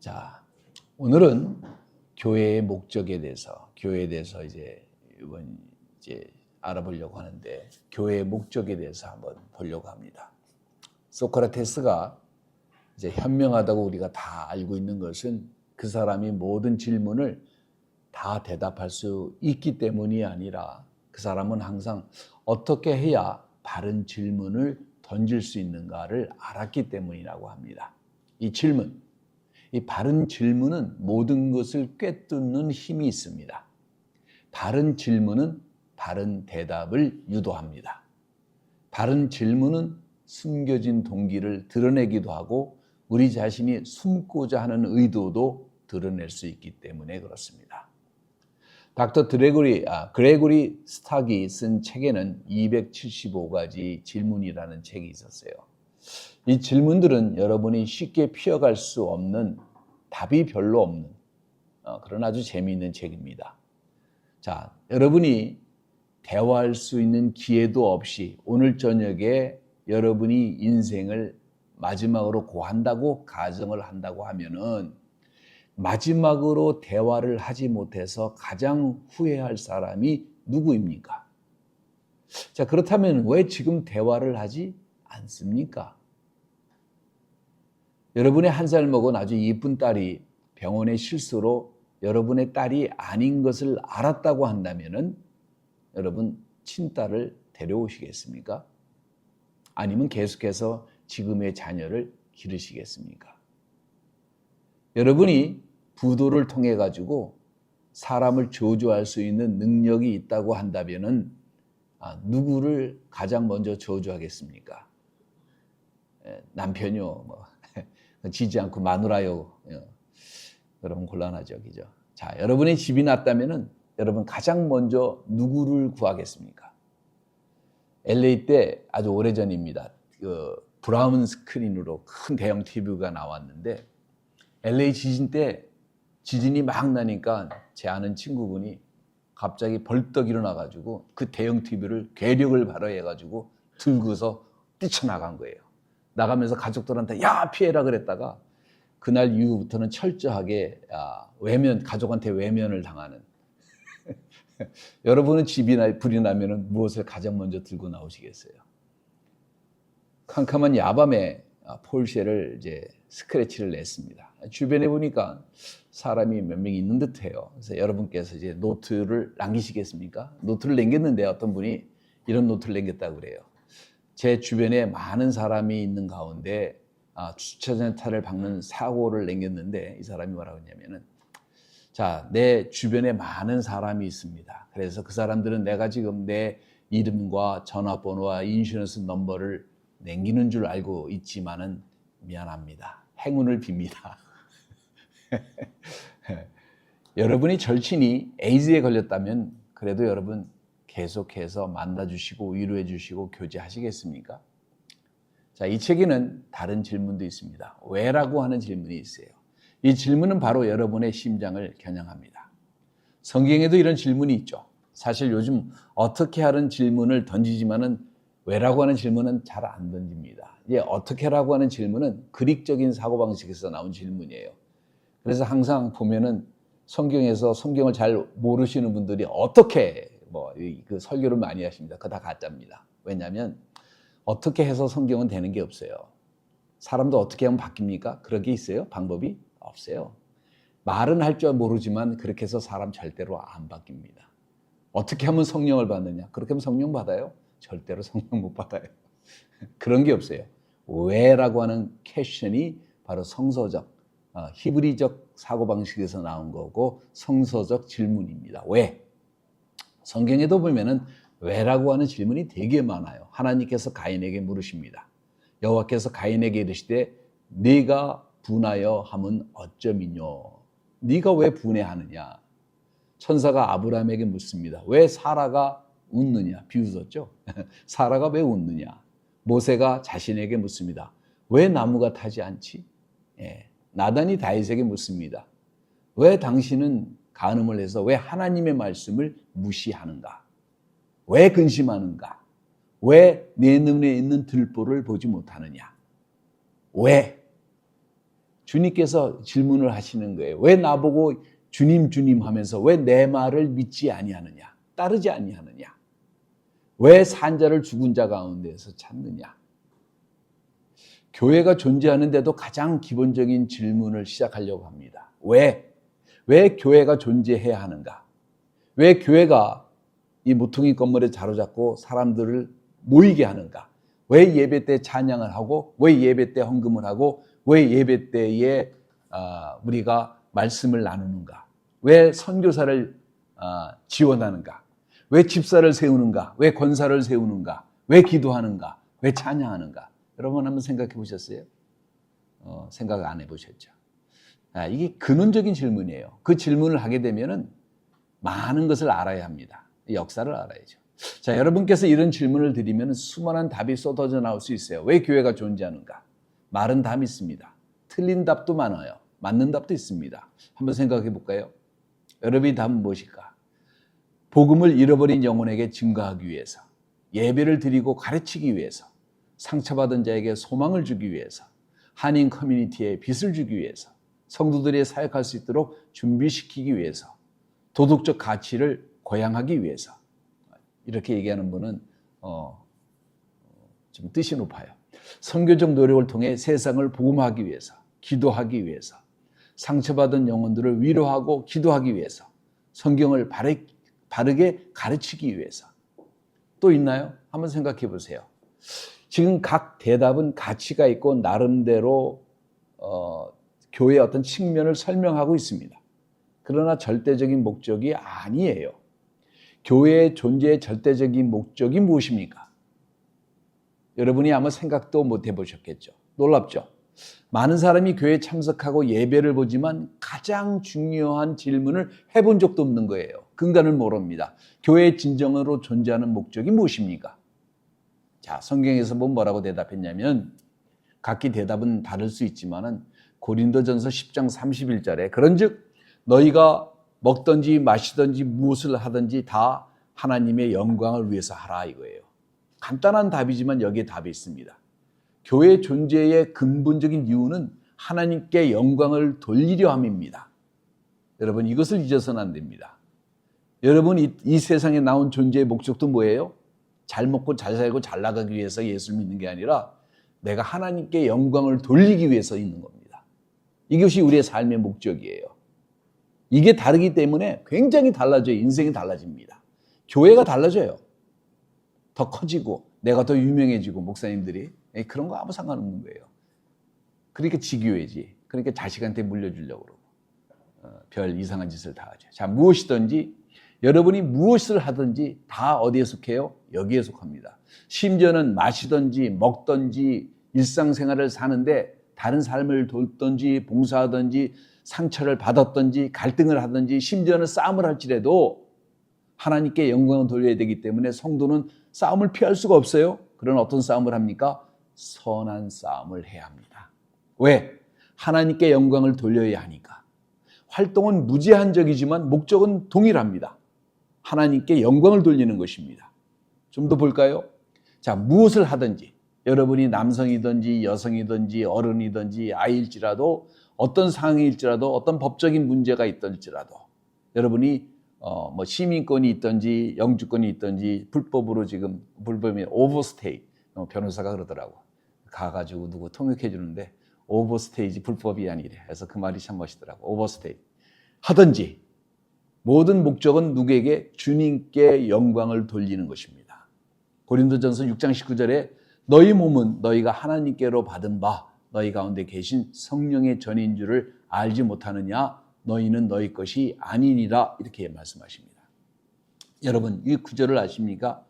자, 오늘은 교회의 목적에 대해서, 이번 알아보려고 하는데, 교회의 목적에 대해서 한번 보려고 합니다. 소크라테스가 이제 현명하다고 우리가 다 알고 있는 것은 그 사람이 모든 질문을 다 대답할 수 있기 때문이 아니라 그 사람은 항상 어떻게 해야 바른 질문을 던질 수 있는가를 알았기 때문이라고 합니다. 이 바른 질문은 모든 것을 꿰뚫는 힘이 있습니다. 바른 질문은 바른 대답을 유도합니다. 바른 질문은 숨겨진 동기를 드러내기도 하고 우리 자신이 숨고자 하는 의도도 드러낼 수 있기 때문에 그렇습니다. 닥터 그레고리 스탁이 쓴 책에는 275가지 질문이라는 책이 있었어요. 이 질문들은 여러분이 쉽게 피어갈 수 없는, 답이 별로 없는 그런 아주 재미있는 책입니다. 자, 여러분이 대화할 수 있는 기회도 없이 오늘 저녁에 여러분이 인생을 마지막으로 고한다고 가정을 한다고 하면은 마지막으로 대화를 하지 못해서 가장 후회할 사람이 누구입니까? 자, 그렇다면 왜 지금 대화를 하지 않습니까? 여러분의 1살 먹은 아주 이쁜 딸이 병원의 실수로 여러분의 딸이 아닌 것을 알았다고 한다면은 여러분 친딸을 데려오시겠습니까? 아니면 계속해서 지금의 자녀를 기르시겠습니까? 여러분이 부도를 통해 가지고 사람을 저주할 수 있는 능력이 있다고 한다면은 누구를 가장 먼저 저주하겠습니까? 남편이요, 지지 않고 마누라요. 여러분 곤란하죠, 그죠? 자, 여러분의 집이 났다면은 여러분 가장 먼저 누구를 구하겠습니까? LA 때 아주 오래전입니다. 브라운 스크린으로 큰 대형 TV가 나왔는데 LA 지진 때 지진이 막 나니까 제 아는 친구분이 갑자기 벌떡 일어나가지고 그 대형 TV를 괴력을 발휘해가지고 들고서 뛰쳐나간 거예요. 나가면서 가족들한테 야 피해라 그랬다가 그날 이후부터는 철저하게 가족한테 외면을 당하는 여러분은 집이나 불이 나면은 무엇을 가장 먼저 들고 나오시겠어요? 캄캄한 야밤에 폴쉐를 이제 스크래치를 냈습니다. 주변에 보니까 사람이 몇 명 있는 듯해요. 그래서 여러분께서 이제 노트를 남기시겠습니까? 노트를 남겼는데 어떤 분이 이런 노트를 남겼다고 그래요. 제 주변에 많은 사람이 있는 가운데 주차장타를 박는 사고를 남겼는데 이 사람이 뭐라고 했냐면은 자, 내 주변에 많은 사람이 있습니다. 그래서 그 사람들은 내가 지금 내 이름과 전화번호와 인슈런스 넘버를 남기는 줄 알고 있지만은 미안합니다. 행운을 빕니다. 여러분이 절친이 에이즈에 걸렸다면 그래도 여러분 계속해서 만나주시고 위로해 주시고 교제하시겠습니까? 자, 이 책에는 다른 질문도 있습니다. 왜라고 하는 질문이 있어요. 이 질문은 바로 여러분의 심장을 겨냥합니다. 성경에도 이런 질문이 있죠. 사실 요즘 어떻게 하는 질문을 던지지만은 왜라고 하는 질문은 잘 안 던집니다. 이제 어떻게라고 하는 질문은 그릭적인 사고방식에서 나온 질문이에요. 그래서 항상 보면은 성경에서 성경을 잘 모르시는 분들이 어떻게 그 설교를 많이 하십니다. 그거 다 가짜입니다. 왜냐하면 어떻게 해서 성경은 되는 게 없어요. 사람도 어떻게 하면 바뀝니까? 그런 게 있어요? 방법이? 없어요. 말은 할 줄 모르지만 그렇게 해서 사람 절대로 안 바뀝니다. 어떻게 하면 성령을 받느냐? 그렇게 하면 성령 받아요? 절대로 성령 못 받아요. 그런 게 없어요. 왜라고 하는 퀘션이 바로 성서적, 히브리적 사고방식에서 나온 거고 성서적 질문입니다. 왜? 성경에도 보면은 왜라고 하는 질문이 되게 많아요. 하나님께서 가인에게 물으십니다. 여호와께서 가인에게 이르시되 네가 분하여 함은 어쩌미뇨? 네가 왜 분해하느냐? 천사가 아브라함에게 묻습니다. 왜 사라가 웃느냐? 비웃었죠? 사라가 왜 웃느냐? 모세가 자신에게 묻습니다. 왜 나무가 타지 않지? 나단이 다윗에게 묻습니다. 왜 당신은 간음을 해서 왜 하나님의 말씀을 무시하는가? 왜 근심하는가? 왜 내 눈에 있는 들보를 보지 못하느냐? 왜? 주님께서 질문을 하시는 거예요. 왜 나보고 주님 주님 하면서 왜 내 말을 믿지 아니하느냐, 따르지 아니하느냐, 왜 산자를 죽은 자 가운데서 찾느냐. 교회가 존재하는데도 가장 기본적인 질문을 시작하려고 합니다. 왜 교회가 존재해야 하는가? 왜 교회가 이 모퉁이 건물에 자로잡고 사람들을 모이게 하는가? 왜 예배 때 찬양을 하고, 왜 예배 때 헌금을 하고, 왜 예배 때에 우리가 말씀을 나누는가? 왜 선교사를 지원하는가? 왜 집사를 세우는가? 왜 권사를 세우는가? 왜 기도하는가? 왜 찬양하는가? 여러분 한번 생각해 보셨어요? 생각 안 해보셨죠? 이게 근원적인 질문이에요. 그 질문을 하게 되면은 많은 것을 알아야 합니다. 역사를 알아야죠. 자, 여러분께서 이런 질문을 드리면 수많은 답이 쏟아져 나올 수 있어요. 왜 교회가 존재하는가? 말은 다 믿습니다. 틀린 답도 많아요. 맞는 답도 있습니다. 한번 생각해 볼까요? 여러분의 답은 무엇일까? 복음을 잃어버린 영혼에게 증거하기 위해서, 예배를 드리고 가르치기 위해서, 상처받은 자에게 소망을 주기 위해서, 한인 커뮤니티에 빛을 주기 위해서, 성도들이 사역할 수 있도록 준비시키기 위해서, 도덕적 가치를 고양하기 위해서. 이렇게 얘기하는 분은 좀 뜻이 높아요. 선교적 노력을 통해 세상을 복음화하기 위해서, 기도하기 위해서, 상처받은 영혼들을 위로하고 기도하기 위해서, 성경을 바르게 가르치기 위해서. 또 있나요? 한번 생각해 보세요. 지금 각 대답은 가치가 있고 나름대로 교회의 어떤 측면을 설명하고 있습니다. 그러나 절대적인 목적이 아니에요. 교회의 존재의 절대적인 목적이 무엇입니까? 여러분이 아마 생각도 못 해보셨겠죠. 놀랍죠? 많은 사람이 교회에 참석하고 예배를 보지만 가장 중요한 질문을 해본 적도 없는 거예요. 근간을 모릅니다. 교회의 진정으로 존재하는 목적이 무엇입니까? 자, 성경에서 뭐라고 대답했냐면, 각기 대답은 다를 수 있지만은 고린도전서 10장 31절에 그런즉 너희가 먹든지 마시든지 무엇을 하든지 다 하나님의 영광을 위해서 하라 이거예요. 간단한 답이지만 여기에 답이 있습니다. 교회 존재의 근본적인 이유는 하나님께 영광을 돌리려 함입니다. 여러분 이것을 잊어서는 안 됩니다. 여러분 이 세상에 나온 존재의 목적도 뭐예요? 잘 먹고 잘 살고 잘 나가기 위해서 예수를 믿는 게 아니라 내가 하나님께 영광을 돌리기 위해서 있는 겁니다. 이것이 우리의 삶의 목적이에요. 이게 다르기 때문에 굉장히 달라져요. 인생이 달라집니다. 교회가 달라져요. 더 커지고 내가 더 유명해지고 목사님들이 그런 거 아무 상관없는 거예요. 그러니까 지교회지. 그러니까 자식한테 물려주려고 그러고 별 이상한 짓을 다 하죠. 자, 무엇이든지 여러분이 무엇을 하든지 다 어디에 속해요? 여기에 속합니다. 심지어는 마시든지 먹든지 일상생활을 사는데 다른 삶을 돌든지 봉사하든지 상처를 받았든지 갈등을 하든지 심지어는 싸움을 할지라도 하나님께 영광을 돌려야 되기 때문에 성도는 싸움을 피할 수가 없어요. 그런 어떤 싸움을 합니까? 선한 싸움을 해야 합니다. 왜? 하나님께 영광을 돌려야 하니까. 활동은 무제한적이지만 목적은 동일합니다. 하나님께 영광을 돌리는 것입니다. 좀 더 볼까요? 자, 무엇을 하든지 여러분이 남성이든지 여성이든지 어른이든지 아이일지라도 어떤 상황일지라도 어떤 법적인 문제가 있든지라도 여러분이 뭐 시민권이 있든지 영주권이 있든지 불법으로 지금 불법이 오버스테이 변호사가 그러더라고. 가가지고 누구 통역해 주는데 오버스테이지 불법이 아니래. 그래서 그 말이 참 멋있더라고. 오버스테이 하든지 모든 목적은 누구에게? 주님께 영광을 돌리는 것입니다. 고린도전서 6장 19절에 너희 몸은 너희가 하나님께로 받은 바 너희 가운데 계신 성령의 전인 줄을 알지 못하느냐? 너희는 너희 것이 아니니라 이렇게 말씀하십니다. 여러분 이 구절을 아십니까?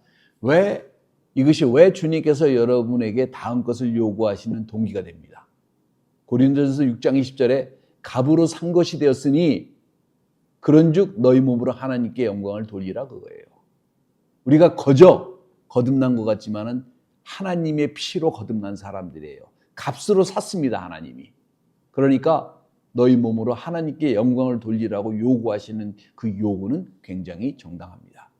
이것이 왜 주님께서 여러분에게 다음 것을 요구하시는 동기가 됩니다. 고린도전서 6장 20절에 값으로 산 것이 되었으니 그런즉 너희 몸으로 하나님께 영광을 돌리라 그거예요. 우리가 거듭난 것 같지만은 하나님의 피로 거듭난 사람들이에요. 값으로 샀습니다, 하나님이. 그러니까 너희 몸으로 하나님께 영광을 돌리라고 요구하시는 그 요구는 굉장히 정당합니다.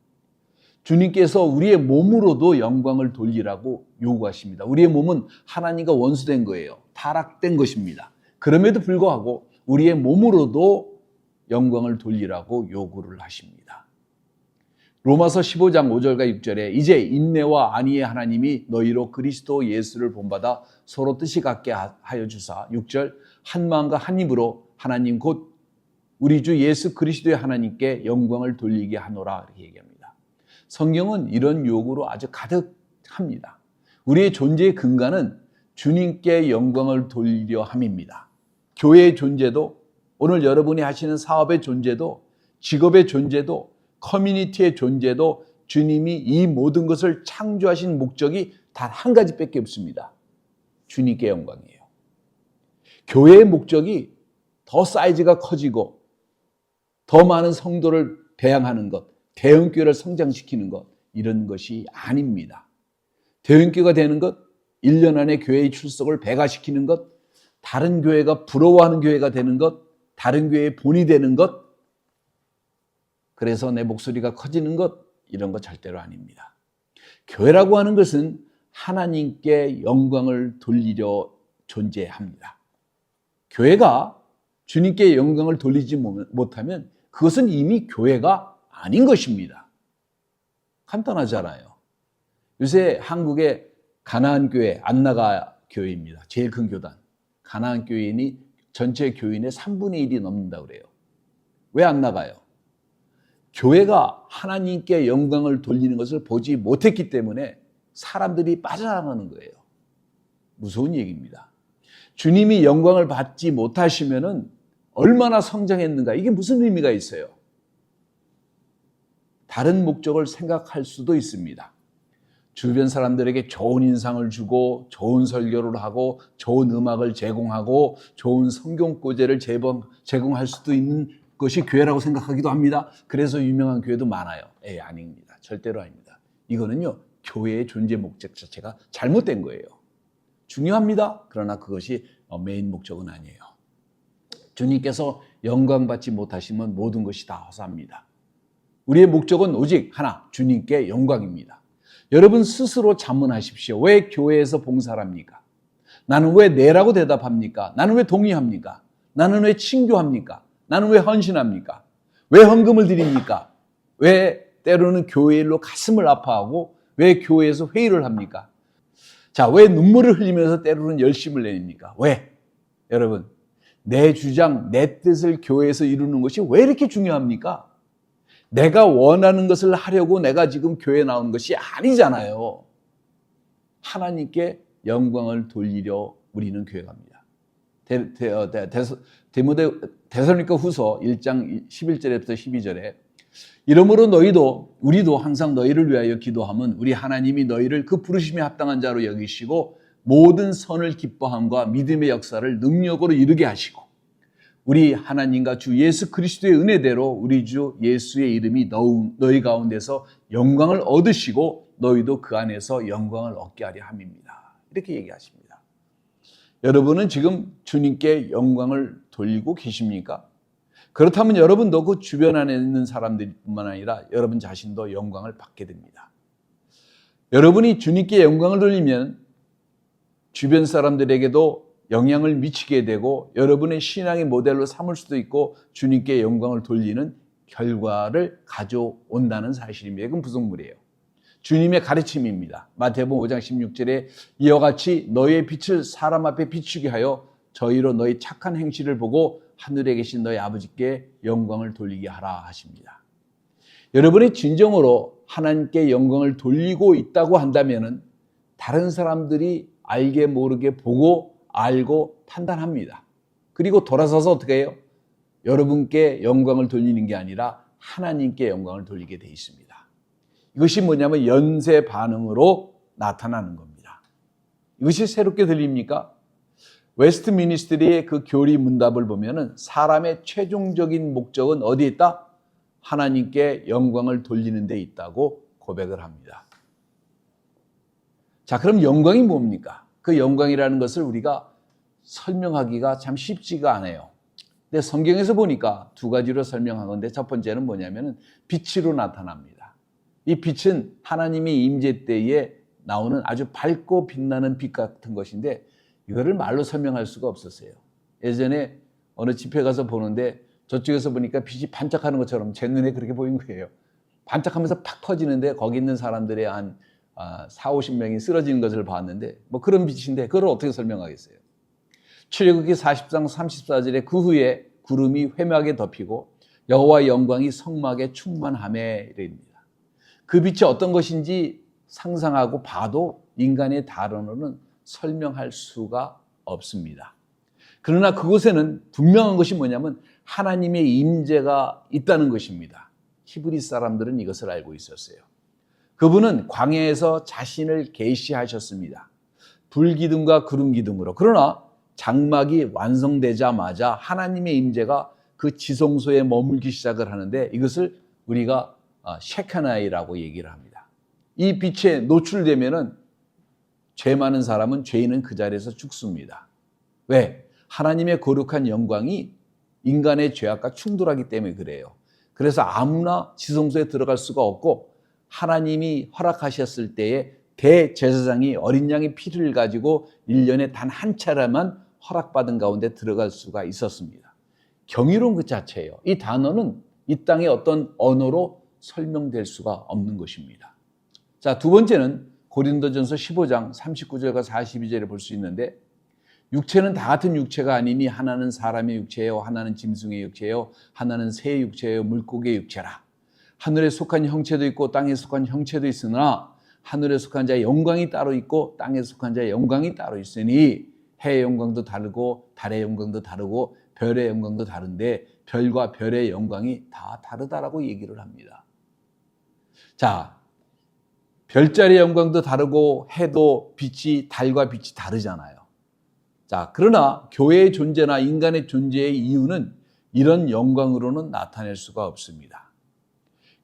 주님께서 우리의 몸으로도 영광을 돌리라고 요구하십니다. 우리의 몸은 하나님과 원수된 거예요. 타락된 것입니다. 그럼에도 불구하고 우리의 몸으로도 영광을 돌리라고 요구를 하십니다. 로마서 15장 5절과 6절에 이제 인내와 안위의 하나님이 너희로 그리스도 예수를 본받아 서로 뜻이 같게 하여 주사 6절 한 마음과 한 입으로 하나님 곧 우리 주 예수 그리스도의 하나님께 영광을 돌리게 하노라 이렇게 얘기합니다. 성경은 이런 요구로 아주 가득합니다. 우리의 존재의 근간은 주님께 영광을 돌리려 함입니다. 교회의 존재도 오늘 여러분이 하시는 사업의 존재도 직업의 존재도 커뮤니티의 존재도 주님이 이 모든 것을 창조하신 목적이 단 한 가지밖에 없습니다. 주님께 영광이에요. 교회의 목적이 더 사이즈가 커지고 더 많은 성도를 배양하는 것, 대형교회를 성장시키는 것 이런 것이 아닙니다. 대형교회가 되는 것, 1년 안에 교회의 출석을 배가시키는 것, 다른 교회가 부러워하는 교회가 되는 것, 다른 교회의 본이 되는 것, 그래서 내 목소리가 커지는 것 이런 거 절대로 아닙니다. 교회라고 하는 것은 하나님께 영광을 돌리려 존재합니다. 교회가 주님께 영광을 돌리지 못하면 그것은 이미 교회가 아닌 것입니다. 간단하잖아요. 요새 한국의 가나안 교회, 안나가 교회입니다. 제일 큰 교단. 가나안 교인이 전체 교인의 3분의 1이 넘는다고 그래요. 왜 안 나가요? 교회가 하나님께 영광을 돌리는 것을 보지 못했기 때문에 사람들이 빠져나가는 거예요. 무서운 얘기입니다. 주님이 영광을 받지 못하시면은 얼마나 성장했는가, 이게 무슨 의미가 있어요? 다른 목적을 생각할 수도 있습니다. 주변 사람들에게 좋은 인상을 주고 좋은 설교를 하고 좋은 음악을 제공하고 좋은 성경 교재를 제공할 수도 있는 것이 교회라고 생각하기도 합니다. 그래서 유명한 교회도 많아요. 아닙니다. 절대로 아닙니다. 이거는요, 교회의 존재 목적 자체가 잘못된 거예요. 중요합니다. 그러나 그것이 메인 목적은 아니에요. 주님께서 영광받지 못하시면 모든 것이 다 허사합니다. 우리의 목적은 오직 하나, 주님께 영광입니다. 여러분 스스로 자문하십시오. 왜 교회에서 봉사를 합니까? 나는 왜 네라고 대답합니까? 나는 왜 동의합니까? 나는 왜 친교합니까? 나는 왜 헌신합니까? 왜 헌금을 드립니까? 왜 때로는 교회 일로 가슴을 아파하고 왜 교회에서 회의를 합니까? 자, 왜 눈물을 흘리면서 때로는 열심을 내립니까? 왜? 여러분, 내 주장, 내 뜻을 교회에서 이루는 것이 왜 이렇게 중요합니까? 내가 원하는 것을 하려고 내가 지금 교회에 나온 것이 아니잖아요. 하나님께 영광을 돌리려 우리는 교회 갑니다. 데살로니가 후서 1장 11절부터 12절에 이러므로 우리도 항상 너희를 위하여 기도함은 우리 하나님이 너희를 그 부르심에 합당한 자로 여기시고 모든 선을 기뻐함과 믿음의 역사를 능력으로 이루게 하시고 우리 하나님과 주 예수 그리스도의 은혜대로 우리 주 예수의 이름이 너희 가운데서 영광을 얻으시고 너희도 그 안에서 영광을 얻게 하려 함입니다. 이렇게 얘기하십니다. 여러분은 지금 주님께 영광을 돌리고 계십니까? 그렇다면 여러분도 그 주변 안에 있는 사람들뿐만 아니라 여러분 자신도 영광을 받게 됩니다. 여러분이 주님께 영광을 돌리면 주변 사람들에게도 영향을 미치게 되고 여러분의 신앙의 모델로 삼을 수도 있고 주님께 영광을 돌리는 결과를 가져온다는 사실입니다. 이건 부속물이에요. 주님의 가르침입니다. 마태복음 5장 16절에 이와 같이 너희의 빛을 사람 앞에 비추게 하여 저희로 너희 착한 행실을 보고 하늘에 계신 너희 아버지께 영광을 돌리게 하라 하십니다. 여러분이 진정으로 하나님께 영광을 돌리고 있다고 한다면 다른 사람들이 알게 모르게 보고 알고 판단합니다. 그리고 돌아서서 어떻게 해요? 여러분께 영광을 돌리는 게 아니라 하나님께 영광을 돌리게 돼 있습니다. 이것이 뭐냐면 연쇄 반응으로 나타나는 겁니다. 이것이 새롭게 들립니까? 웨스트미니스터리의 그 교리 문답을 보면은 사람의 최종적인 목적은 어디에 있다? 하나님께 영광을 돌리는 데 있다고 고백을 합니다. 자, 그럼 영광이 뭡니까? 그 영광이라는 것을 우리가 설명하기가 참 쉽지가 않아요. 근데 성경에서 보니까 두 가지로 설명한 건데 첫 번째는 뭐냐면은 빛으로 나타납니다. 이 빛은 하나님의 임재 때에 나오는 아주 밝고 빛나는 빛 같은 것인데 이거를 말로 설명할 수가 없었어요. 예전에 어느 집회 가서 보는데 저쪽에서 보니까 빛이 반짝하는 것처럼 제 눈에 그렇게 보인 거예요. 반짝하면서 팍 터지는데 거기 있는 사람들의 한 4, 50명이 쓰러지는 것을 봤는데 뭐 그런 빛인데 그걸 어떻게 설명하겠어요? 출애굽기 40장 34절에 그 후에 구름이 회막에 덮이고 여호와의 영광이 성막에 충만하매 이랍니다. 그 빛이 어떤 것인지 상상하고 봐도 인간의 단어로는 설명할 수가 없습니다. 그러나 그곳에는 분명한 것이 뭐냐면 하나님의 임재가 있다는 것입니다. 히브리 사람들은 이것을 알고 있었어요. 그분은 광야에서 자신을 계시하셨습니다. 불기둥과 구름기둥으로. 그러나 장막이 완성되자마자 하나님의 임재가 그 지성소에 머물기 시작을 하는데 이것을 우리가 셰카나이라고 얘기를 합니다. 이 빛에 노출되면은 죄 많은 사람은 죄인은 그 자리에서 죽습니다. 왜? 하나님의 거룩한 영광이 인간의 죄악과 충돌하기 때문에 그래요. 그래서 아무나 지성소에 들어갈 수가 없고 하나님이 허락하셨을 때에 대제사장이 어린 양의 피를 가지고 1년에 단 한 차례만 허락받은 가운데 들어갈 수가 있었습니다. 경이로운 그 자체예요. 이 단어는 이 땅의 어떤 언어로 설명될 수가 없는 것입니다. 자, 두 번째는 고린도전서 15장 39절과 42절에 볼 수 있는데 육체는 다 같은 육체가 아니니 하나는 사람의 육체예요, 하나는 짐승의 육체예요, 하나는 새의 육체예요, 물고기의 육체라. 하늘에 속한 형체도 있고 땅에 속한 형체도 있으나 하늘에 속한 자의 영광이 따로 있고 땅에 속한 자의 영광이 따로 있으니 해의 영광도 다르고 달의 영광도 다르고 별의 영광도 다른데 별과 별의 영광이 다 다르다라고 얘기를 합니다. 자, 별자리의 영광도 다르고 해도 빛이 달과 빛이 다르잖아요. 자, 그러나 교회의 존재나 인간의 존재의 이유는 이런 영광으로는 나타낼 수가 없습니다.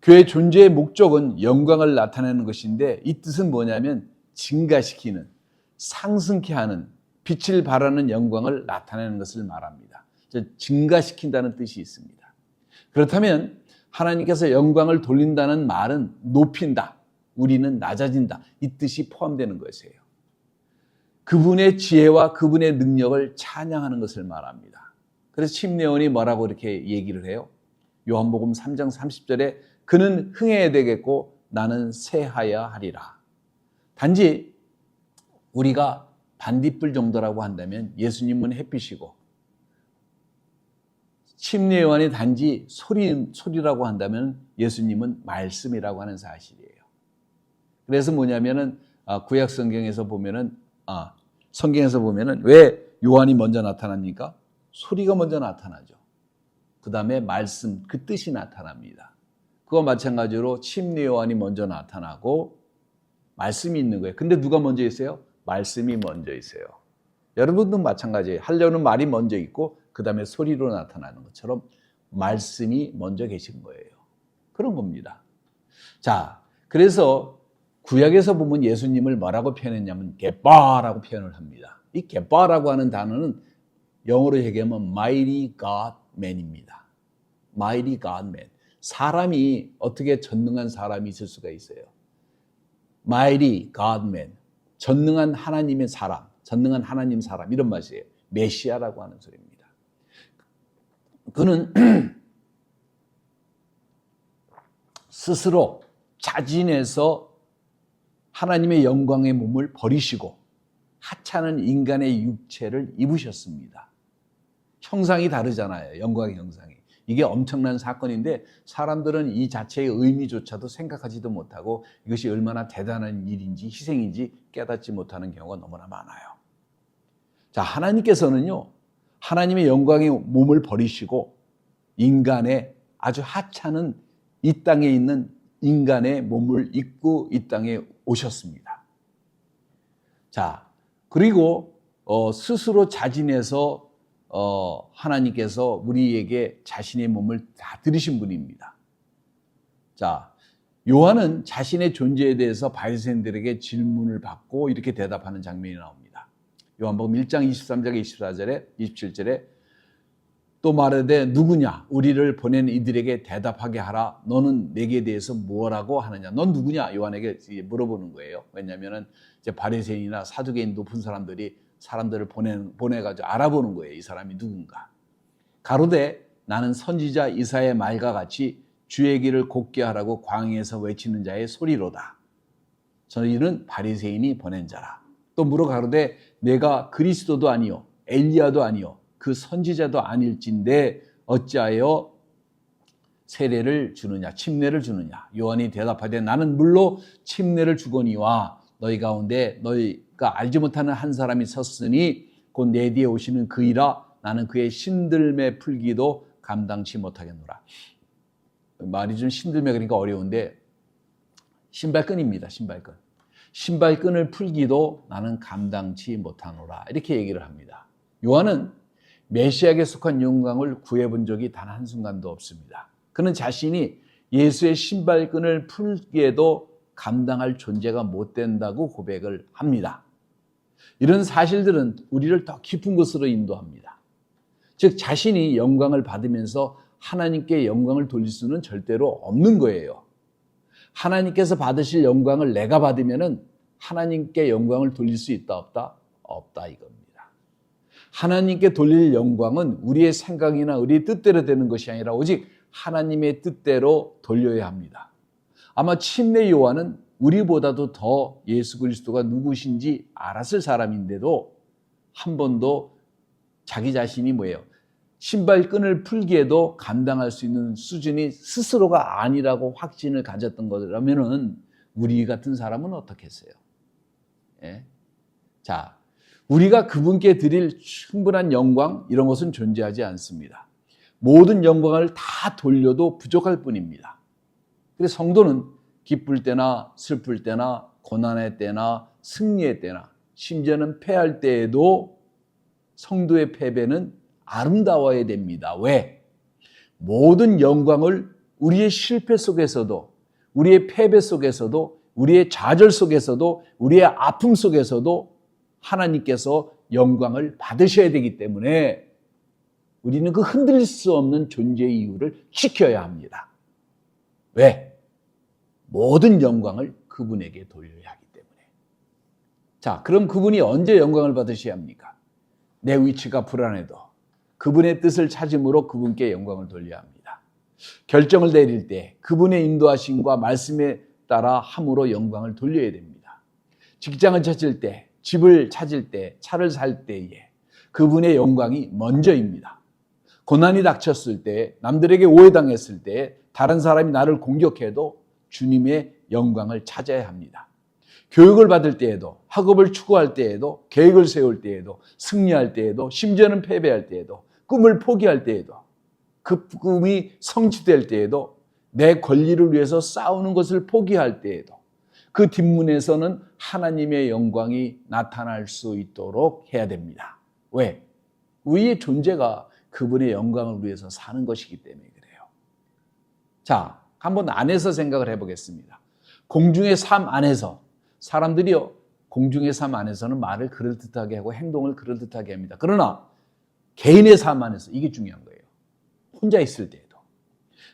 교회의 존재의 목적은 영광을 나타내는 것인데 이 뜻은 뭐냐면 증가시키는, 상승케 하는, 빛을 발하는 영광을 나타내는 것을 말합니다. 증가시킨다는 뜻이 있습니다. 그렇다면 하나님께서 영광을 돌린다는 말은 높인다, 우리는 낮아진다, 이 뜻이 포함되는 것이에요. 그분의 지혜와 그분의 능력을 찬양하는 것을 말합니다. 그래서 심레온이 뭐라고 이렇게 얘기를 해요? 요한복음 3장 30절에 그는 흥해야 되겠고 나는 쇠하여야 하리라. 단지 우리가 반딧불 정도라고 한다면 예수님은 햇빛이고 심레온이 단지 소리라고 한다면 예수님은 말씀이라고 하는 사실이에요. 그래서 뭐냐면은 구약 성경에서 보면은 성경에서 보면은 왜 요한이 먼저 나타납니까? 소리가 먼저 나타나죠. 그 다음에 말씀, 그 뜻이 나타납니다. 그거 마찬가지로 침례 요한이 먼저 나타나고 말씀이 있는 거예요. 근데 누가 먼저 있어요? 말씀이 먼저 있어요. 여러분도 마찬가지예요. 하려는 말이 먼저 있고 그 다음에 소리로 나타나는 것처럼 말씀이 먼저 계신 거예요. 그런 겁니다. 자, 그래서 구약에서 보면 예수님을 뭐라고 표현했냐면 게바라고 표현을 합니다. 이 게바라고 하는 단어는 영어로 얘기하면 Mighty God Man입니다. Mighty God Man. 사람이 어떻게 전능한 사람이 있을 수가 있어요. Mighty God Man. 전능한 하나님의 사람, 전능한 하나님 사람 이런 말이에요. 메시아라고 하는 소리입니다. 그는 스스로 자진해서 하나님의 영광의 몸을 버리시고 하찮은 인간의 육체를 입으셨습니다. 형상이 다르잖아요. 영광의 형상이. 이게 엄청난 사건인데 사람들은 이 자체의 의미조차도 생각하지도 못하고 이것이 얼마나 대단한 일인지 희생인지 깨닫지 못하는 경우가 너무나 많아요. 자, 하나님께서는요, 하나님의 영광의 몸을 버리시고 인간의 아주 하찮은 이 땅에 있는 인간의 몸을 입고 이 땅에 오셨습니다. 자, 그리고 스스로 자진해서 하나님께서 우리에게 자신의 몸을 다 들이신 분입니다. 자, 요한은 자신의 존재에 대해서 바리새인들에게 질문을 받고 이렇게 대답하는 장면이 나옵니다. 요한복음 1장 23절에 24절에 27절에 또 말하되 누구냐? 우리를 보낸 이들에게 대답하게 하라. 너는 내게 대해서 뭐라고 하느냐? 넌 누구냐? 요한에게 물어보는 거예요. 왜냐하면 이제 바리새인이나 사두개인 높은 사람들이 사람들을 보내가지고 알아보는 거예요. 이 사람이 누군가. 가로되 나는 선지자 이사야의 말과 같이 주의 길을 곱게 하라고 광야에서 외치는 자의 소리로다. 저희는 바리새인이 보낸 자라. 또 물어 가로되 내가 그리스도도 아니요 엘리야도 아니요 그 선지자도 아닐진데 어찌하여 세례를 주느냐 침례를 주느냐. 요한이 대답하되 나는 물로 침례를 주거니와 너희 가운데 너희가 알지 못하는 한 사람이 섰으니 곧 내 뒤에 오시는 그이라. 나는 그의 신들매 풀기도 감당치 못하겠노라. 말이 좀 신들매 그러니까 어려운데 신발끈입니다. 신발끈. 신발끈을 풀기도 나는 감당치 못하노라. 이렇게 얘기를 합니다. 요한은 메시아에게 속한 영광을 구해본 적이 단 한순간도 없습니다. 그는 자신이 예수의 신발끈을 풀기에도 감당할 존재가 못 된다고 고백을 합니다. 이런 사실들은 우리를 더 깊은 곳으로 인도합니다. 즉 자신이 영광을 받으면서 하나님께 영광을 돌릴 수는 절대로 없는 거예요. 하나님께서 받으실 영광을 내가 받으면은 하나님께 영광을 돌릴 수 있다 없다? 없다 이겁니다. 하나님께 돌릴 영광은 우리의 생각이나 우리의 뜻대로 되는 것이 아니라 오직 하나님의 뜻대로 돌려야 합니다. 아마 침례 요한은 우리보다도 더 예수 그리스도가 누구신지 알았을 사람인데도 한 번도 자기 자신이 뭐예요? 신발끈을 풀기에도 감당할 수 있는 수준이 스스로가 아니라고 확신을 가졌던 거라면은 우리 같은 사람은 어떻겠어요? 예? 자, 우리가 그분께 드릴 충분한 영광 이런 것은 존재하지 않습니다. 모든 영광을 다 돌려도 부족할 뿐입니다. 그래서 성도는 기쁠 때나 슬플 때나 고난의 때나 승리의 때나 심지어는 패할 때에도 성도의 패배는 아름다워야 됩니다. 왜? 모든 영광을 우리의 실패 속에서도 우리의 패배 속에서도 우리의 좌절 속에서도 우리의 아픔 속에서도 하나님께서 영광을 받으셔야 되기 때문에 우리는 그 흔들릴 수 없는 존재의 이유를 지켜야 합니다. 왜? 모든 영광을 그분에게 돌려야 하기 때문에. 자, 그럼 그분이 언제 영광을 받으셔야 합니까? 내 위치가 불안해도 그분의 뜻을 찾음으로 그분께 영광을 돌려야 합니다. 결정을 내릴 때 그분의 인도하심과 말씀에 따라 함으로 영광을 돌려야 됩니다. 직장을 찾을 때, 집을 찾을 때, 차를 살 때에 그분의 영광이 먼저입니다. 고난이 닥쳤을 때, 남들에게 오해당했을 때, 다른 사람이 나를 공격해도 주님의 영광을 찾아야 합니다. 교육을 받을 때에도, 학업을 추구할 때에도, 계획을 세울 때에도, 승리할 때에도, 심지어는 패배할 때에도, 꿈을 포기할 때에도, 그 꿈이 성취될 때에도, 내 권리를 위해서 싸우는 것을 포기할 때에도 그 뒷문에서는 하나님의 영광이 나타날 수 있도록 해야 됩니다. 왜? 우리의 존재가 그분의 영광을 위해서 사는 것이기 때문에 그래요. 자, 한번 안에서 생각을 해보겠습니다. 공중의 삶 안에서 사람들이요, 공중의 삶 안에서는 말을 그럴듯하게 하고 행동을 그럴듯하게 합니다. 그러나 개인의 삶 안에서 이게 중요한 거예요. 혼자 있을 때에도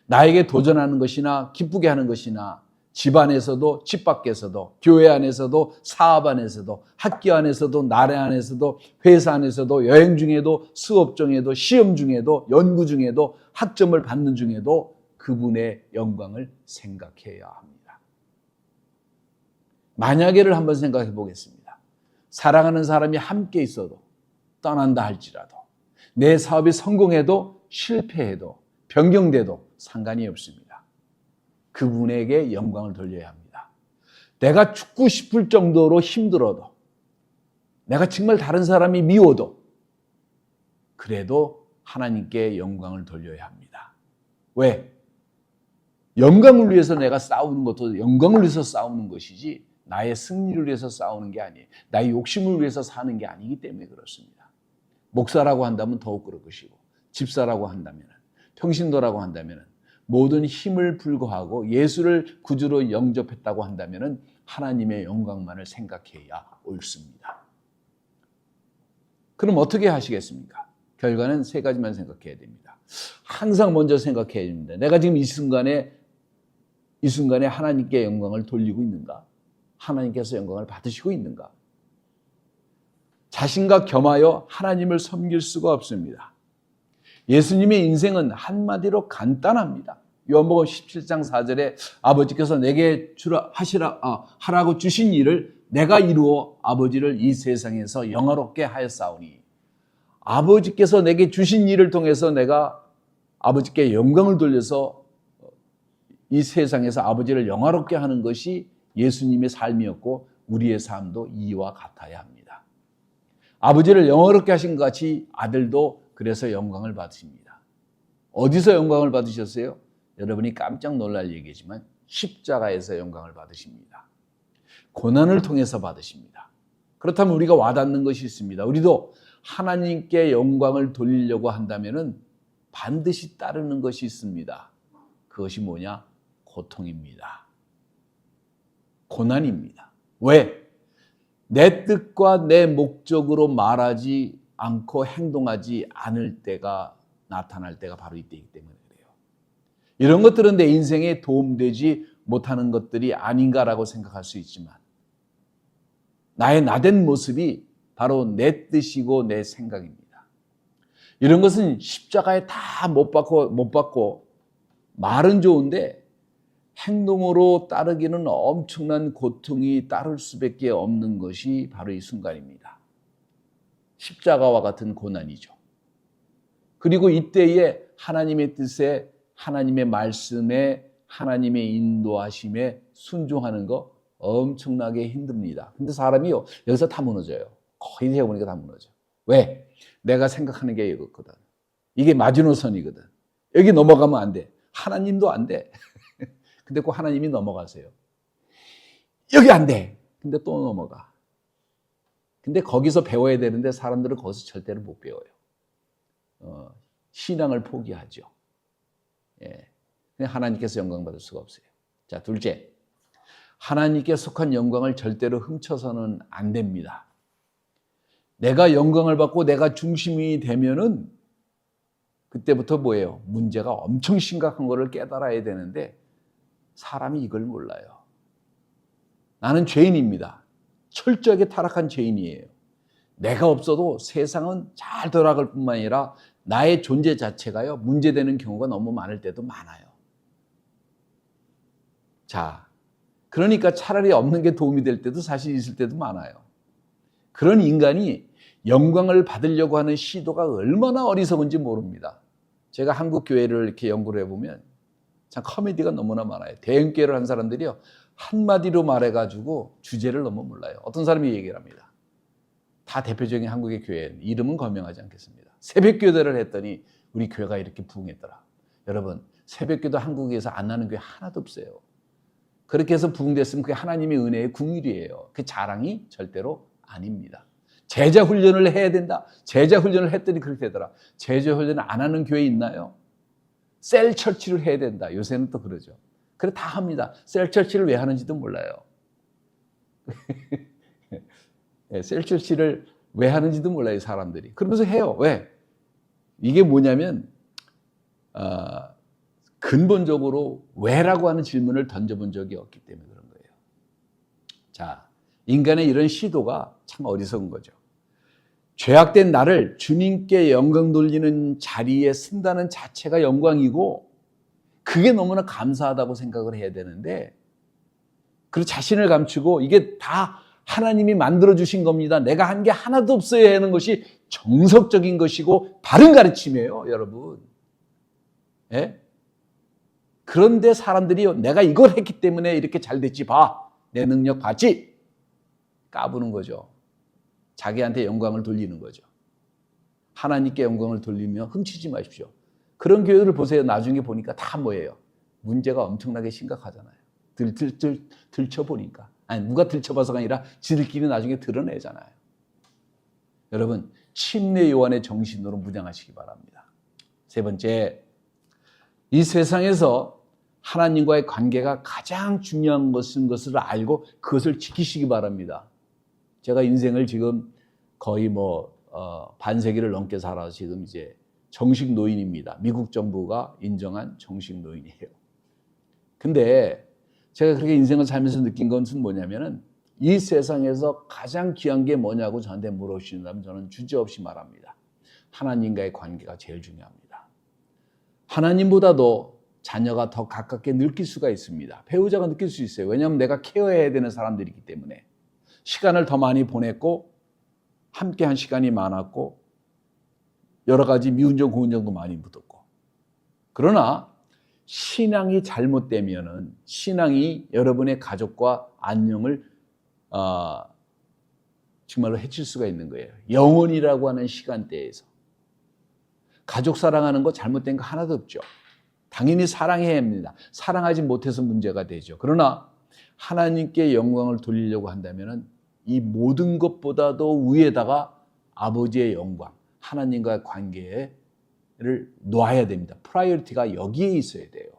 나에게 도전하는 것이나 기쁘게 하는 것이나 집 안에서도 집 밖에서도 교회 안에서도 사업 안에서도 학교 안에서도 나라 안에서도 회사 안에서도 여행 중에도 수업 중에도 시험 중에도 연구 중에도 학점을 받는 중에도 그분의 영광을 생각해야 합니다. 만약에를 한번 생각해 보겠습니다. 사랑하는 사람이 함께 있어도 떠난다 할지라도 내 사업이 성공해도 실패해도 변경돼도 상관이 없습니다. 그분에게 영광을 돌려야 합니다. 내가 죽고 싶을 정도로 힘들어도 내가 정말 다른 사람이 미워도 그래도 하나님께 영광을 돌려야 합니다. 왜? 영광을 위해서 내가 싸우는 것도 영광을 위해서 싸우는 것이지 나의 승리를 위해서 싸우는 게 아니에요. 나의 욕심을 위해서 사는 게 아니기 때문에 그렇습니다. 목사라고 한다면 더욱 그럴 것이고 집사라고 한다면 평신도라고 한다면 모든 힘을 불구하고 예수를 구주로 영접했다고 한다면 하나님의 영광만을 생각해야 옳습니다. 그럼 어떻게 하시겠습니까? 결과는 세 가지만 생각해야 됩니다. 항상 먼저 생각해야 됩니다. 내가 지금 이 순간에 하나님께 영광을 돌리고 있는가? 하나님께서 영광을 받으시고 있는가? 자신과 겸하여 하나님을 섬길 수가 없습니다. 예수님의 인생은 한마디로 간단합니다. 요한복음 17장 4절에 아버지께서 내게 하라고 주신 일을 내가 이루어 아버지를 이 세상에서 영화롭게 하였사오니, 아버지께서 내게 주신 일을 통해서 내가 아버지께 영광을 돌려서 이 세상에서 아버지를 영화롭게 하는 것이 예수님의 삶이었고 우리의 삶도 이와 같아야 합니다. 아버지를 영화롭게 하신 것 같이 아들도 그래서 영광을 받으십니다. 어디서 영광을 받으셨어요? 여러분이 깜짝 놀랄 얘기지만 십자가에서 영광을 받으십니다. 고난을 통해서 받으십니다. 그렇다면 우리가 와닿는 것이 있습니다. 우리도 하나님께 영광을 돌리려고 한다면 반드시 따르는 것이 있습니다. 그것이 뭐냐? 고통입니다. 고난입니다. 왜? 내 뜻과 내 목적으로 말하지 않고 행동하지 않을 때가 나타날 때가 바로 이때이기 때문에 그래요. 이런 것들은 내 인생에 도움되지 못하는 것들이 아닌가라고 생각할 수 있지만, 나의 나된 모습이 바로 내 뜻이고 내 생각입니다. 이런 것은 십자가에 다 못 받고 말은 좋은데 행동으로 따르기는 엄청난 고통이 따를 수밖에 없는 것이 바로 이 순간입니다. 십자가와 같은 고난이죠. 그리고 이때에 하나님의 뜻에, 하나님의 말씀에, 하나님의 인도하심에 순종하는 거 엄청나게 힘듭니다. 근데 사람이요, 여기서 다 무너져요. 거의 해보니까 다 무너져. 왜? 내가 생각하는 게 이거거든. 이게 마지노선이거든. 여기 넘어가면 안 돼. 하나님도 안 돼. 근데 꼭 하나님이 넘어가세요. 여기 안 돼. 근데 또 넘어가. 근데 거기서 배워야 되는데 사람들은 거기서 절대로 못 배워요. 신앙을 포기하죠. 예. 그냥 하나님께서 영광 받을 수가 없어요. 자, 둘째. 하나님께 속한 영광을 절대로 훔쳐서는 안 됩니다. 내가 영광을 받고 내가 중심이 되면은 그때부터 뭐예요? 문제가 엄청 심각한 거를 깨달아야 되는데 사람이 이걸 몰라요. 나는 죄인입니다. 철저하게 타락한 죄인이에요. 내가 없어도 세상은 잘 돌아갈 뿐만 아니라 나의 존재 자체가요, 문제되는 경우가 너무 많을 때도 많아요. 자, 그러니까 차라리 없는 게 도움이 될 때도 사실 있을 때도 많아요. 그런 인간이 영광을 받으려고 하는 시도가 얼마나 어리석은지 모릅니다. 제가 한국 교회를 이렇게 연구를 해보면 참 코미디가 너무나 많아요. 대형교회를 한 사람들이요, 한마디로 말해가지고 주제를 너무 몰라요. 어떤 사람이 얘기를 합니다. 다 대표적인 한국의 교회, 이름은 거명하지 않겠습니다. 새벽기도를 했더니 우리 교회가 이렇게 부흥했더라. 여러분, 새벽기도 한국에서 안 나는 교회 하나도 없어요. 그렇게 해서 부흥됐으면 그게 하나님의 은혜의 궁율이에요. 그 자랑이 절대로 아닙니다. 제자 훈련을 해야 된다. 제자 훈련을 했더니 그렇게 되더라. 제자 훈련을 안 하는 교회 있나요? 셀 처치를 해야 된다. 요새는 또 그러죠. 그래 다 합니다. 셀 처치를 왜 하는지도 몰라요. 셀 처치를 왜 하는지도 몰라요, 사람들이. 그러면서 해요. 왜? 이게 뭐냐면 근본적으로 왜라고 하는 질문을 던져본 적이 없기 때문에 그런 거예요. 자, 인간의 이런 시도가 참 어리석은 거죠. 죄악된 나를 주님께 영광 돌리는 자리에 쓴다는 자체가 영광이고 그게 너무나 감사하다고 생각을 해야 되는데, 그리고 자신을 감추고 이게 다 하나님이 만들어주신 겁니다, 내가 한 게 하나도 없어야 하는 것이 정석적인 것이고 바른 가르침이에요, 여러분. 예? 그런데 사람들이 내가 이걸 했기 때문에 이렇게 잘 됐지, 봐, 내 능력 봤지, 까부는 거죠. 자기한테 영광을 돌리는 거죠. 하나님께 영광을 돌리며 훔치지 마십시오. 그런 교회를 보세요. 나중에 보니까 다 뭐예요? 문제가 엄청나게 심각하잖아요. 들춰보니까. 아니, 누가 들춰봐서가 아니라 지들끼리 나중에 드러내잖아요. 여러분, 침례 요한의 정신으로 무장하시기 바랍니다. 세 번째, 이 세상에서 하나님과의 관계가 가장 중요한 것을 알고 그것을 지키시기 바랍니다. 제가 인생을 지금 거의 반세기를 넘게 살아서 지금 이제 정식 노인입니다. 미국 정부가 인정한 정식 노인이에요. 근데 제가 그렇게 인생을 살면서 느낀 것은 뭐냐면은 이 세상에서 가장 귀한 게 뭐냐고 저한테 물어보신다면 저는 주저없이 말합니다. 하나님과의 관계가 제일 중요합니다. 하나님보다도 자녀가 더 가깝게 느낄 수가 있습니다. 배우자가 느낄 수 있어요. 왜냐하면 내가 케어해야 되는 사람들이기 때문에. 시간을 더 많이 보냈고 함께한 시간이 많았고 여러 가지 미운 점 고운 점도 많이 묻었고. 그러나 신앙이 잘못되면은 신앙이 여러분의 가족과 안녕을 정말로 해칠 수가 있는 거예요. 영혼이라고 하는 시간대에서. 가족 사랑하는 거 잘못된 거 하나도 없죠. 당연히 사랑해야 합니다. 사랑하지 못해서 문제가 되죠. 그러나 하나님께 영광을 돌리려고 한다면 이 모든 것보다도 위에다가 아버지의 영광, 하나님과의 관계를 놓아야 됩니다. 프라이어리티가 여기에 있어야 돼요.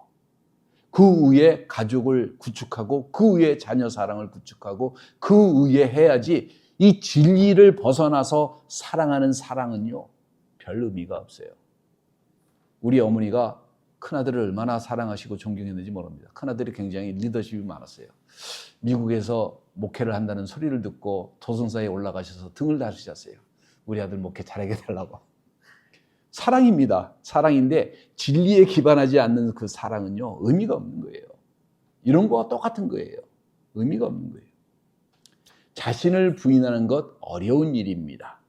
그 위에 가족을 구축하고 그 위에 자녀 사랑을 구축하고 그 위에 해야지 이 진리를 벗어나서 사랑하는 사랑은요 별 의미가 없어요. 우리 어머니가 큰아들을 얼마나 사랑하시고 존경했는지 모릅니다. 큰아들이 굉장히 리더십이 많았어요. 미국에서 목회를 한다는 소리를 듣고 도성사에 올라가셔서 등을 다루셨어요. 우리 아들 목회 잘하게 해달라고. 사랑입니다. 사랑인데 진리에 기반하지 않는 그 사랑은요 의미가 없는 거예요. 이런 거와 똑같은 거예요. 의미가 없는 거예요. 자신을 부인하는 것 어려운 일입니다.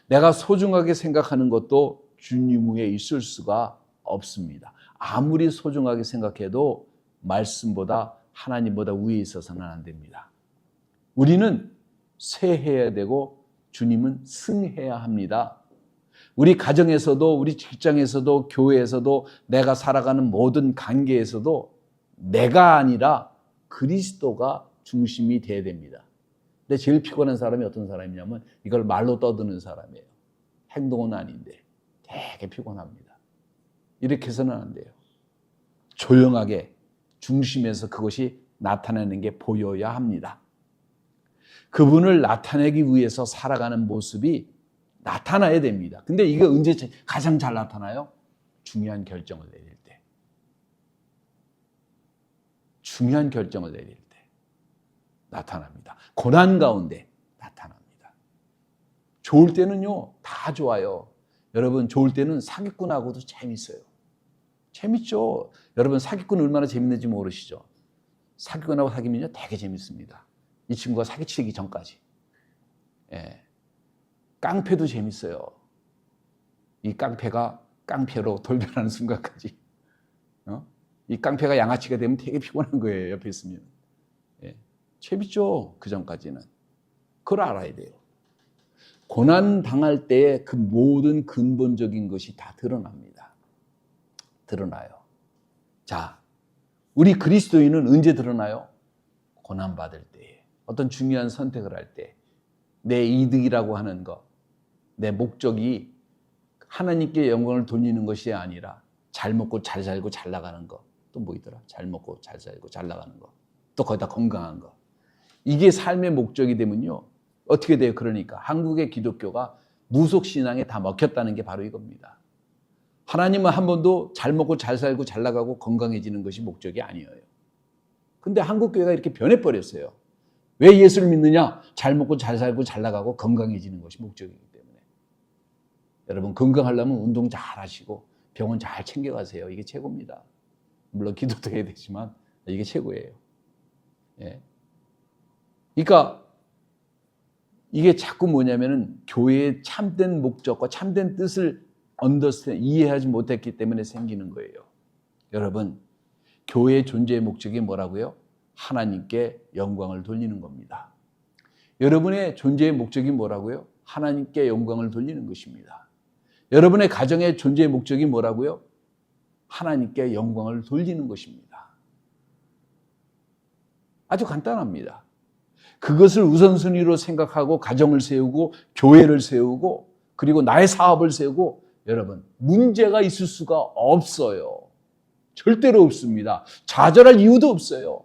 내가 소중하게 생각하는 것도 주님 위에 있을 수가 없습니다. 아무리 소중하게 생각해도 말씀보다 하나님보다 위에 있어서는 안 됩니다. 우리는 쇠해야 되고 주님은 승해야 합니다. 우리 가정에서도 우리 직장에서도 교회에서도 내가 살아가는 모든 관계에서도 내가 아니라 그리스도가 중심이 돼야 됩니다. 근데 제일 피곤한 사람이 어떤 사람이냐면 이걸 말로 떠드는 사람이에요. 행동은 아닌데 되게 피곤합니다. 이렇게 해서는 안 돼요. 조용하게 중심에서 그것이 나타나는 게 보여야 합니다. 그분을 나타내기 위해서 살아가는 모습이 나타나야 됩니다. 근데 이게 언제 가장 잘 나타나요? 중요한 결정을 내릴 때. 중요한 결정을 내릴 때 나타납니다. 고난 가운데 나타납니다. 좋을 때는요, 다 좋아요. 여러분, 좋을 때는 사기꾼하고도 재밌어요. 재밌죠? 여러분, 사기꾼 얼마나 재밌는지 모르시죠? 사기꾼하고 사귀면요, 되게 재밌습니다. 이 친구가 사기치기 전까지. 예. 깡패도 재밌어요. 이 깡패가 깡패로 돌변하는 순간까지. 이 깡패가 양아치가 되면 되게 피곤한 거예요, 옆에 있으면. 예. 재밌죠? 그 전까지는. 그걸 알아야 돼요. 고난 당할 때의 그 모든 근본적인 것이 다 드러납니다. 드러나요. 자, 우리 그리스도인은 언제 드러나요? 고난 받을 때에. 어떤 중요한 선택을 할 때. 내 이득이라고 하는 것, 내 목적이 하나님께 영광을 돌리는 것이 아니라 잘 먹고 잘 살고 잘 나가는 것. 또 뭐 있더라? 잘 먹고 잘 살고 잘 나가는 것. 또 거기다 건강한 것. 이게 삶의 목적이 되면요. 어떻게 돼요? 그러니까 한국의 기독교가 무속신앙에 다 먹혔다는 게 바로 이겁니다. 하나님은 한 번도 잘 먹고 잘 살고 잘 나가고 건강해지는 것이 목적이 아니에요. 근데 한국교회가 이렇게 변해버렸어요. 왜 예수를 믿느냐? 잘 먹고 잘 살고 잘 나가고 건강해지는 것이 목적이기 때문에. 여러분, 건강하려면 운동 잘 하시고 병원 잘 챙겨가세요. 이게 최고입니다. 물론 기도도 해야 되지만 이게 최고예요. 예. 그러니까 이게 자꾸 뭐냐면은 교회의 참된 목적과 참된 뜻을 이해하지 못했기 때문에 생기는 거예요. 여러분, 교회의 존재의 목적이 뭐라고요? 하나님께 영광을 돌리는 겁니다. 여러분의 존재의 목적이 뭐라고요? 하나님께 영광을 돌리는 것입니다. 여러분의 가정의 존재의 목적이 뭐라고요? 하나님께 영광을 돌리는 것입니다. 아주 간단합니다. 그것을 우선순위로 생각하고 가정을 세우고 교회를 세우고 그리고 나의 사업을 세우고 여러분, 문제가 있을 수가 없어요. 절대로 없습니다. 좌절할 이유도 없어요.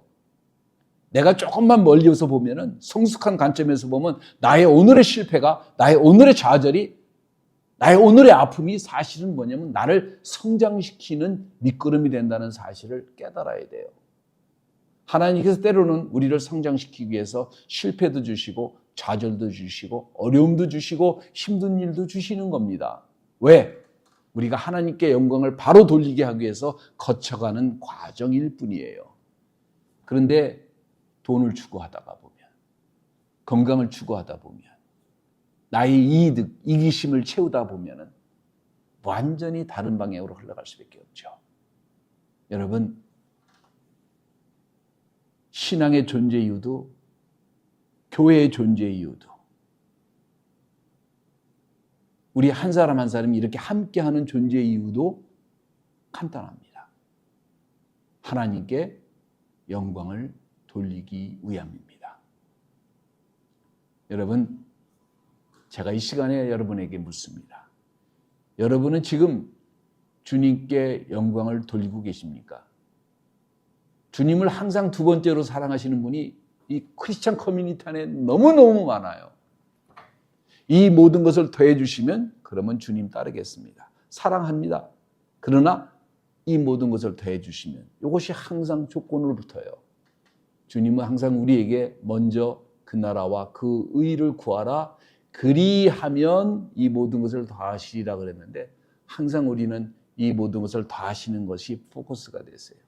내가 조금만 멀리서 보면은 성숙한 관점에서 보면 나의 오늘의 실패가, 나의 오늘의 좌절이, 나의 오늘의 아픔이 사실은 뭐냐면 나를 성장시키는 밑거름이 된다는 사실을 깨달아야 돼요. 하나님께서 때로는 우리를 성장시키기 위해서 실패도 주시고 좌절도 주시고 어려움도 주시고 힘든 일도 주시는 겁니다. 왜? 우리가 하나님께 영광을 바로 돌리게 하기 위해서 거쳐가는 과정일 뿐이에요. 그런데 돈을 추구하다가 보면, 건강을 추구하다 보면, 나의 이득, 이기심을 채우다 보면 완전히 다른 방향으로 흘러갈 수밖에 없죠. 여러분, 신앙의 존재 이유도, 교회의 존재 이유도, 우리 한 사람 한 사람이 이렇게 함께하는 존재 이유도 간단합니다. 하나님께 영광을 돌리기 위함입니다. 여러분, 제가 이 시간에 여러분에게 묻습니다. 여러분은 지금 주님께 영광을 돌리고 계십니까? 주님을 항상 두 번째로 사랑하시는 분이 이 크리스찬 커뮤니티 안에 너무너무 많아요. 이 모든 것을 더해 주시면 그러면 주님 따르겠습니다. 사랑합니다. 그러나 이 모든 것을 더해 주시면 이것이 항상 조건으로 붙어요. 주님은 항상 우리에게 먼저 그 나라와 그 의를 구하라. 그리하면 이 모든 것을 더하시리라 그랬는데 항상 우리는 이 모든 것을 더하시는 것이 포커스가 됐어요.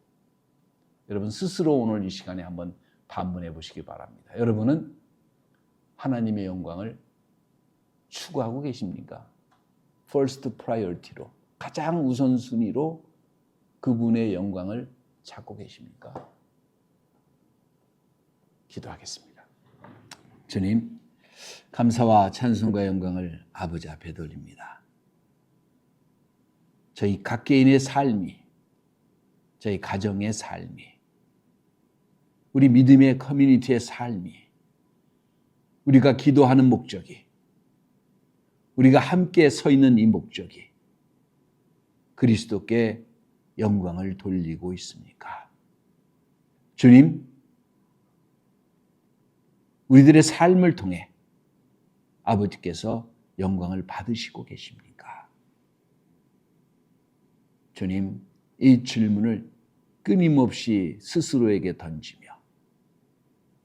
여러분 스스로 오늘 이 시간에 한번 반문해 보시기 바랍니다. 여러분은 하나님의 영광을 추구하고 계십니까? First priority로, 가장 우선순위로 그분의 영광을 찾고 계십니까? 기도하겠습니다. 주님, 감사와 찬송과 영광을 아버지 앞에 돌립니다. 저희 각 개인의 삶이, 저희 가정의 삶이, 우리 믿음의 커뮤니티의 삶이, 우리가 기도하는 목적이, 우리가 함께 서 있는 이 목적이 그리스도께 영광을 돌리고 있습니까? 주님, 우리들의 삶을 통해 아버지께서 영광을 받으시고 계십니까? 주님, 이 질문을 끊임없이 스스로에게 던지며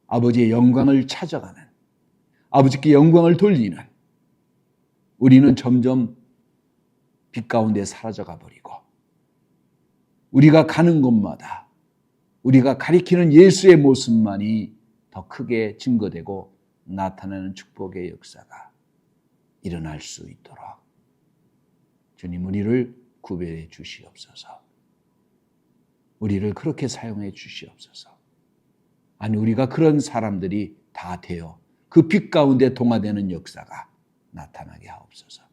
아버지의 영광을 찾아가는, 아버지께 영광을 돌리는 우리는 점점 빛 가운데 사라져가 버리고 우리가 가는 곳마다 우리가 가리키는 예수의 모습만이 더 크게 증거되고 나타나는 축복의 역사가 일어날 수 있도록 주님 우리를 구별해 주시옵소서. 우리를 그렇게 사용해 주시옵소서. 아니 우리가 그런 사람들이 다 되어 그 빛 가운데 동화되는 역사가 나타나게 하옵소서.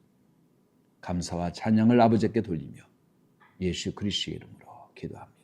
감사와 찬양을 아버지께 돌리며 예수 그리스도의 이름으로 기도합니다.